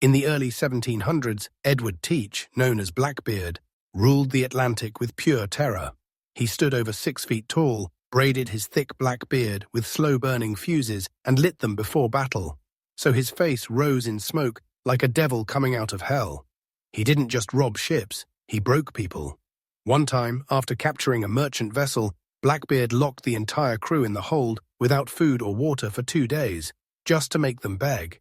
In the early 1700s, Edward Teach, known as Blackbeard, ruled the Atlantic with pure terror. He stood over 6 feet tall, braided his thick black beard with slow-burning fuses, and lit them before battle, so his face rose in smoke like a devil coming out of hell. He didn't just rob ships, he broke people. One time, after capturing a merchant vessel, Blackbeard locked the entire crew in the hold without food or water for 2 days, just to make them beg.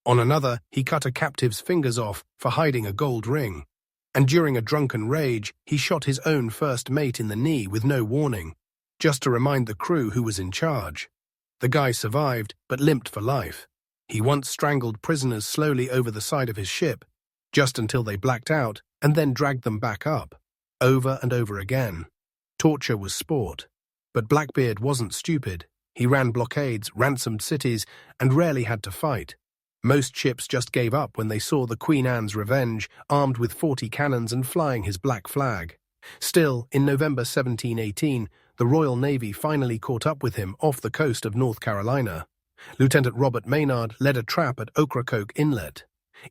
On another, he cut a captive's fingers off for hiding a gold ring. And during a drunken rage, he shot his own first mate in the knee with no warning, just to remind the crew who was in charge. The guy survived, but limped for life. He once strangled prisoners slowly over the side of his ship, just until they blacked out, and then dragged them back up, over and over again. Torture was sport. But Blackbeard wasn't stupid. He ran blockades, ransomed cities, and rarely had to fight. Most ships just gave up when they saw the Queen Anne's Revenge, armed with 40 cannons and flying his black flag. Still, in November 1718, the Royal Navy finally caught up with him off the coast of North Carolina. Lieutenant Robert Maynard led a trap at Ocracoke Inlet.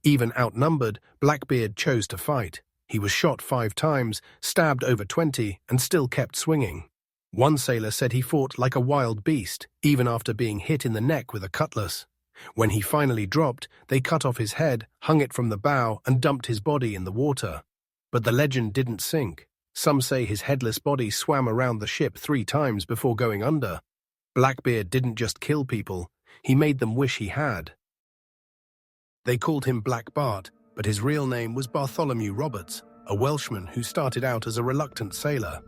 Even outnumbered, Blackbeard chose to fight. He was shot 5 times, stabbed over 20, and still kept swinging. One sailor said he fought like a wild beast, even after being hit in the neck with a cutlass. When he finally dropped, they cut off his head, hung it from the bow, and dumped his body in the water. But the legend didn't sink. Some say his headless body swam around the ship 3 times before going under. Blackbeard didn't just kill people, he made them wish he had. They called him Black Bart, but his real name was Bartholomew Roberts, a Welshman who started out as a reluctant sailor.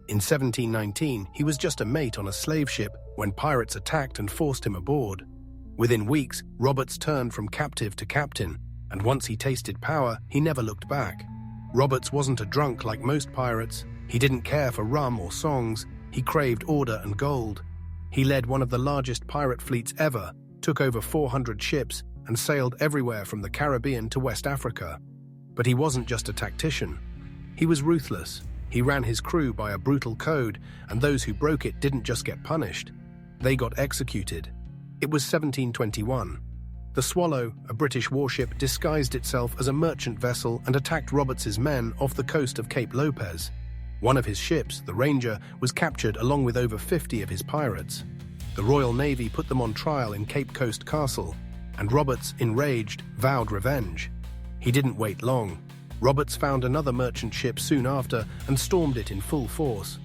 In 1719, he was just a mate on a slave ship when pirates attacked and forced him aboard. Within weeks, Roberts turned from captive to captain, and once he tasted power, he never looked back. Roberts wasn't a drunk like most pirates. He didn't care for rum or songs. He craved order and gold. He led one of the largest pirate fleets ever, took over 400 ships, and sailed everywhere from the Caribbean to West Africa. But he wasn't just a tactician. He was ruthless. He ran his crew by a brutal code, and those who broke it didn't just get punished. They got executed. It was 1721. The Swallow, a British warship, disguised itself as a merchant vessel and attacked Roberts's men off the coast of Cape Lopez. One of his ships, the Ranger, was captured along with over 50 of his pirates. The Royal Navy put them on trial in Cape Coast Castle, and Roberts, enraged, vowed revenge. He didn't wait long. Roberts found another merchant ship soon after and stormed it in full force.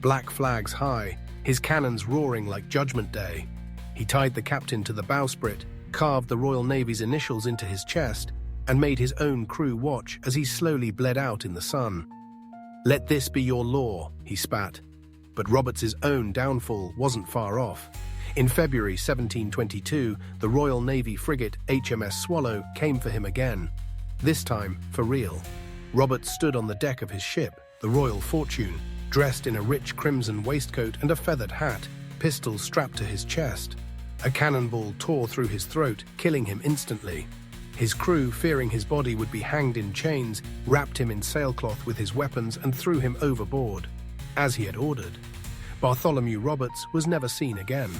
Black flags high, his cannons roaring like Judgment Day. He tied the captain to the bowsprit, carved the Royal Navy's initials into his chest, and made his own crew watch as he slowly bled out in the sun. "Let this be your law," he spat. But Roberts's own downfall wasn't far off. In February 1722, the Royal Navy frigate HMS Swallow came for him again. This time, for real. Roberts stood on the deck of his ship, the Royal Fortune, dressed in a rich crimson waistcoat and a feathered hat, pistols strapped to his chest. A cannonball tore through his throat, killing him instantly. His crew, fearing his body would be hanged in chains, wrapped him in sailcloth with his weapons and threw him overboard, as he had ordered. Bartholomew Roberts was never seen again.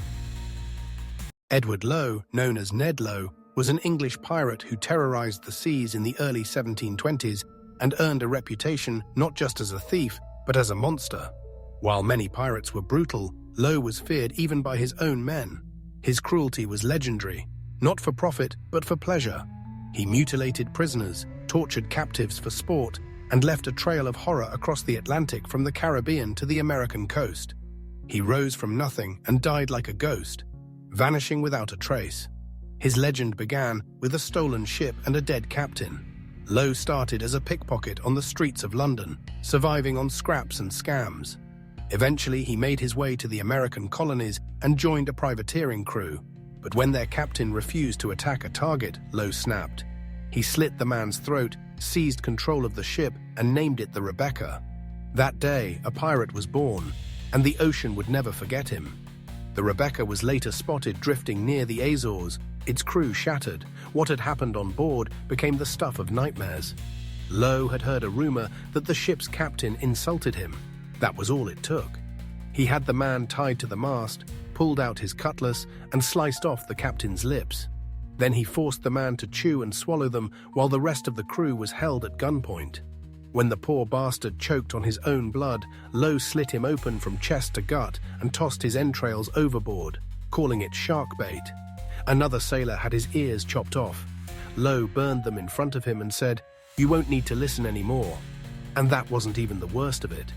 Edward Lowe, known as Ned Lowe, was an English pirate who terrorized the seas in the early 1720s and earned a reputation not just as a thief, but as a monster. While many pirates were brutal, Lowe was feared even by his own men. His cruelty was legendary, not for profit, but for pleasure. He mutilated prisoners, tortured captives for sport, and left a trail of horror across the Atlantic from the Caribbean to the American coast. He rose from nothing and died like a ghost, vanishing without a trace. His legend began with a stolen ship and a dead captain. Lowe started as a pickpocket on the streets of London, surviving on scraps and scams. Eventually, he made his way to the American colonies and joined a privateering crew. But when their captain refused to attack a target, Lowe snapped. He slit the man's throat, seized control of the ship, and named it the Rebecca. That day, a pirate was born, and the ocean would never forget him. The Rebecca was later spotted drifting near the Azores, its crew shattered. What had happened on board became the stuff of nightmares. Lowe had heard a rumor that the ship's captain insulted him. That was all it took. He had the man tied to the mast, pulled out his cutlass, and sliced off the captain's lips. Then he forced the man to chew and swallow them while the rest of the crew was held at gunpoint. When the poor bastard choked on his own blood, Lowe slit him open from chest to gut and tossed his entrails overboard, calling it shark bait. Another sailor had his ears chopped off. Lowe burned them in front of him and said, "You won't need to listen anymore." And that wasn't even the worst of it.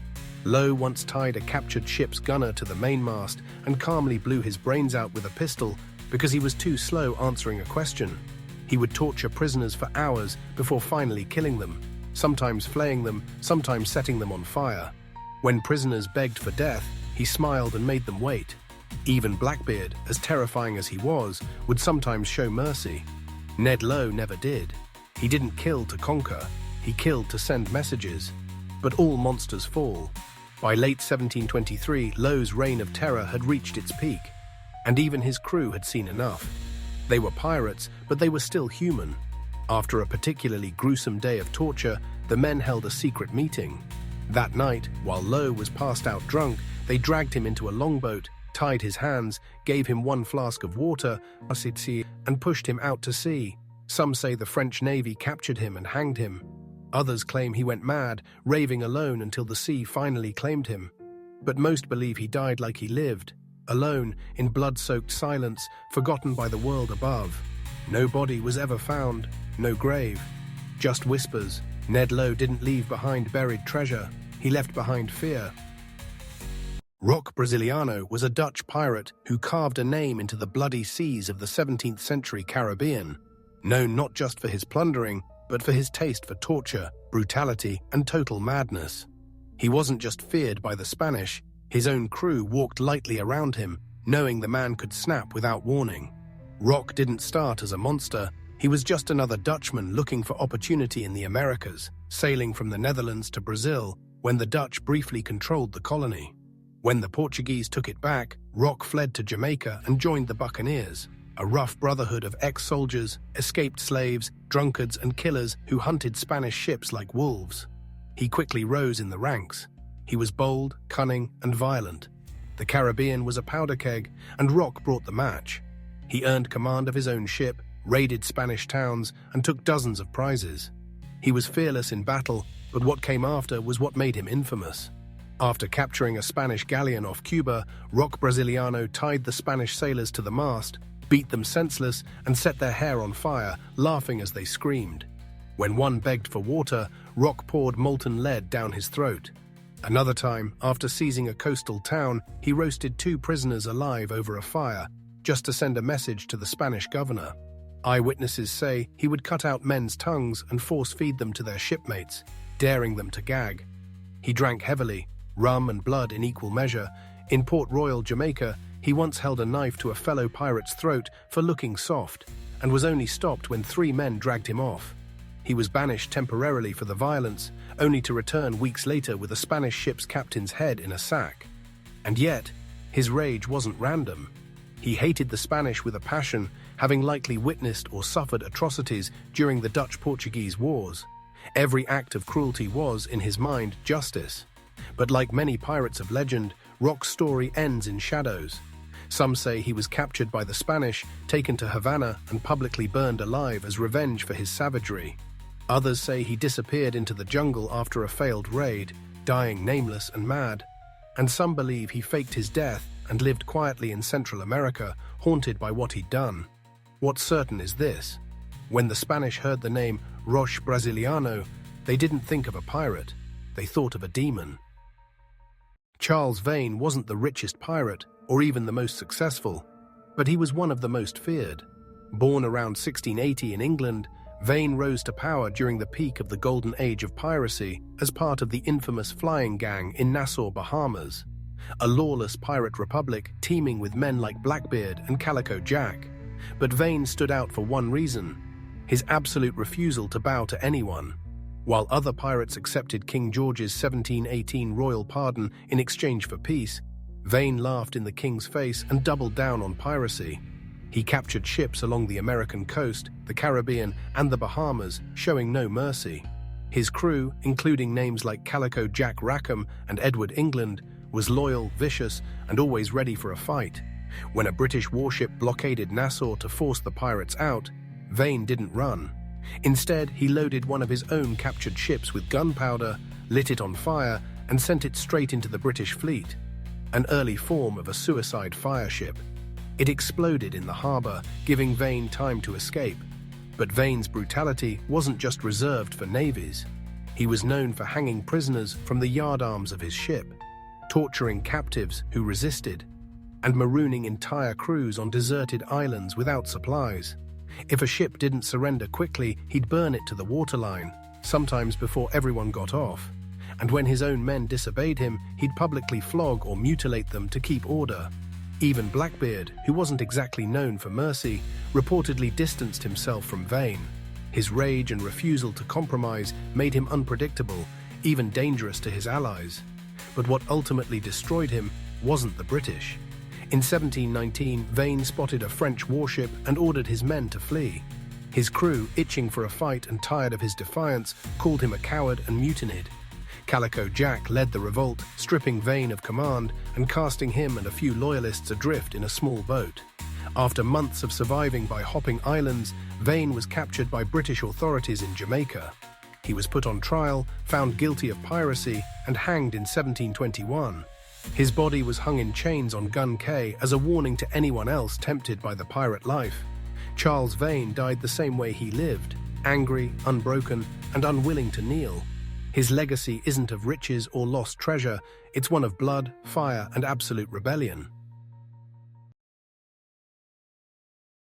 Lowe once tied a captured ship's gunner to the mainmast and calmly blew his brains out with a pistol because he was too slow answering a question. He would torture prisoners for hours before finally killing them, sometimes flaying them, sometimes setting them on fire. When prisoners begged for death, he smiled and made them wait. Even Blackbeard, as terrifying as he was, would sometimes show mercy. Ned Lowe never did. He didn't kill to conquer, he killed to send messages. But all monsters fall. By late 1723, Lowe's reign of terror had reached its peak, and even his crew had seen enough. They were pirates, but they were still human. After a particularly gruesome day of torture, the men held a secret meeting. That night, while Lowe was passed out drunk, they dragged him into a longboat, tied his hands, gave him one flask of water, and pushed him out to sea. Some say the French Navy captured him and hanged him. Others claim he went mad, raving alone until the sea finally claimed him. But most believe he died like he lived, alone, in blood-soaked silence, forgotten by the world above. No body was ever found, no grave. Just whispers. Ned Lowe didn't leave behind buried treasure, he left behind fear. Roque Brasiliano was a Dutch pirate who carved a name into the bloody seas of the 17th century Caribbean, known not just for his plundering, but for his taste for torture, brutality, and total madness. He wasn't just feared by the Spanish, his own crew walked lightly around him, knowing the man could snap without warning. Roque didn't start as a monster, he was just another Dutchman looking for opportunity in the Americas, sailing from the Netherlands to Brazil when the Dutch briefly controlled the colony. When the Portuguese took it back, Roque fled to Jamaica and joined the Buccaneers, a rough brotherhood of ex-soldiers, escaped slaves, drunkards, and killers who hunted Spanish ships like wolves. He quickly rose in the ranks. He was bold, cunning, and violent. The Caribbean was a powder keg, and Roque brought the match. He earned command of his own ship, raided Spanish towns, and took dozens of prizes. He was fearless in battle, but what came after was what made him infamous. After capturing a Spanish galleon off Cuba, Roque Brasiliano tied the Spanish sailors to the mast, beat them senseless, and set their hair on fire, laughing as they screamed. When one begged for water, Roque poured molten lead down his throat. Another time, after seizing a coastal town, he roasted 2 prisoners alive over a fire, just to send a message to the Spanish governor. Eyewitnesses say he would cut out men's tongues and force-feed them to their shipmates, daring them to gag. He drank heavily, rum and blood in equal measure. In Port Royal, Jamaica, he once held a knife to a fellow pirate's throat for looking soft, and was only stopped when 3 men dragged him off. He was banished temporarily for the violence, only to return weeks later with a Spanish ship's captain's head in a sack. And yet, his rage wasn't random. He hated the Spanish with a passion, having likely witnessed or suffered atrocities during the Dutch-Portuguese wars. Every act of cruelty was, in his mind, justice. But like many pirates of legend, Roque's story ends in shadows. Some say he was captured by the Spanish, taken to Havana, and publicly burned alive as revenge for his savagery. Others say he disappeared into the jungle after a failed raid, dying nameless and mad. And some believe he faked his death and lived quietly in Central America, haunted by what he'd done. What's certain is this: when the Spanish heard the name Roque Brasiliano, they didn't think of a pirate, they thought of a demon. Charles Vane wasn't the richest pirate, or even the most successful, but he was one of the most feared. Born around 1680 in England, Vane rose to power during the peak of the golden age of piracy as part of the infamous Flying Gang in Nassau, Bahamas, a lawless pirate republic teeming with men like Blackbeard and Calico Jack. But Vane stood out for one reason: his absolute refusal to bow to anyone. While other pirates accepted King George's 1718 royal pardon in exchange for peace, Vane laughed in the king's face and doubled down on piracy. He captured ships along the American coast, the Caribbean, and the Bahamas, showing no mercy. His crew, including names like Calico Jack Rackham and Edward England, was loyal, vicious, and always ready for a fight. When a British warship blockaded Nassau to force the pirates out, Vane didn't run. Instead, he loaded one of his own captured ships with gunpowder, lit it on fire, and sent it straight into the British fleet, an early form of a suicide fire ship. It exploded in the harbour, giving Vane time to escape. But Vane's brutality wasn't just reserved for navies. He was known for hanging prisoners from the yardarms of his ship, torturing captives who resisted, and marooning entire crews on deserted islands without supplies. If a ship didn't surrender quickly, he'd burn it to the waterline, sometimes before everyone got off. And when his own men disobeyed him, he'd publicly flog or mutilate them to keep order. Even Blackbeard, who wasn't exactly known for mercy, reportedly distanced himself from Vane. His rage and refusal to compromise made him unpredictable, even dangerous to his allies. But what ultimately destroyed him wasn't the British. In 1719, Vane spotted a French warship and ordered his men to flee. His crew, itching for a fight and tired of his defiance, called him a coward and mutinied. Calico Jack led the revolt, stripping Vane of command and casting him and a few loyalists adrift in a small boat. After months of surviving by hopping islands, Vane was captured by British authorities in Jamaica. He was put on trial, found guilty of piracy, and hanged in 1721. His body was hung in chains on Gun Cay as a warning to anyone else tempted by the pirate life. Charles Vane died the same way he lived, angry, unbroken, and unwilling to kneel. His legacy isn't of riches or lost treasure, it's one of blood, fire, and absolute rebellion.